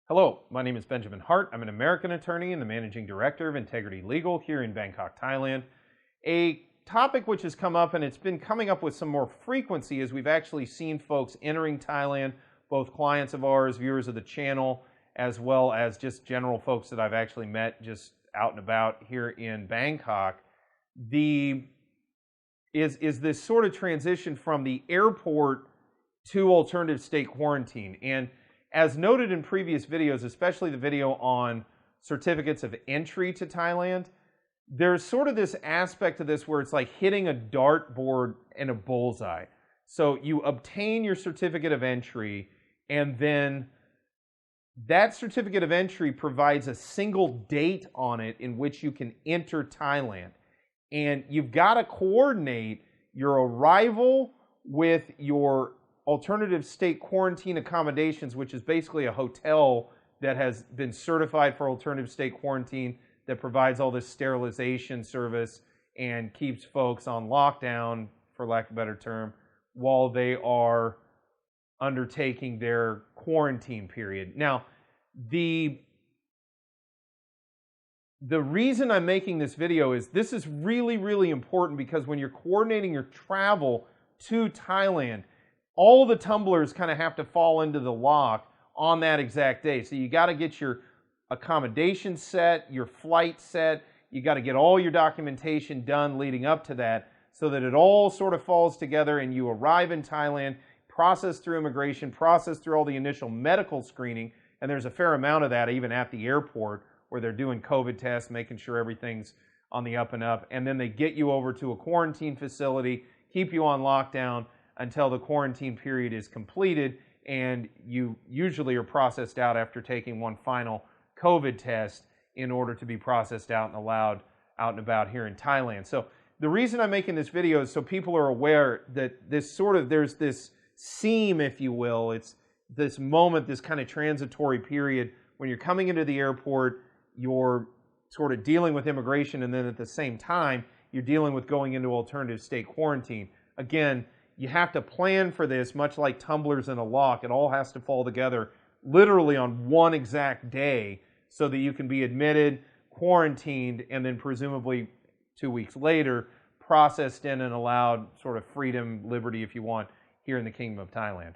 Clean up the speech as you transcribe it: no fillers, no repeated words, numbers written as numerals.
Hello, my name is Benjamin Hart. I'm an American attorney and the managing director of Integrity Legal here in Bangkok, Thailand. A topic which has come up, and it's been coming up with some more frequency, as we've actually seen folks entering Thailand, both clients of ours, viewers of the channel, as well as just general folks that I've actually met just out and about here in Bangkok. Is this sort of transition from the airport to alternative state quarantine. And as noted in previous videos, especially the video on certificates of entry to Thailand, there's sort of this aspect of this where it's like hitting a dartboard in a bullseye. So you obtain your certificate of entry, and then that certificate of entry provides a single date on it in which you can enter Thailand. And you've got to coordinate your arrival with your alternative state quarantine accommodations, which is basically a hotel that has been certified for alternative state quarantine, that provides all this sterilization service and keeps folks on lockdown, for lack of a better term, while they are undertaking their quarantine period. Now, the reason I'm making this video is this is really, really important, because when you're coordinating your travel to Thailand, all the tumblers kind of have to fall into the lock on that exact day. So you got to get your accommodation set, your flight set, you got to get all your documentation done leading up to that, so that it all sort of falls together and you arrive in Thailand, process through immigration, process through all the initial medical screening, and there's a fair amount of that even at the airport where they're doing COVID tests, making sure everything's on the up and up, and then they get you over to a quarantine facility, keep you on lockdown until the quarantine period is completed, and you usually are processed out after taking one final COVID test in order to be processed out and allowed out and about here in Thailand. So the reason I'm making this video is so people are aware that there's this seam, if you will. It's this moment, this kind of transitory period when you're coming into the airport, you're sort of dealing with immigration, and then at the same time, you're dealing with going into alternative state quarantine. Again, you have to plan for this, much like tumblers in a lock. It all has to fall together literally on one exact day so that you can be admitted, quarantined, and then presumably 2 weeks later, processed in and allowed sort of freedom, liberty, if you want, here in the Kingdom of Thailand.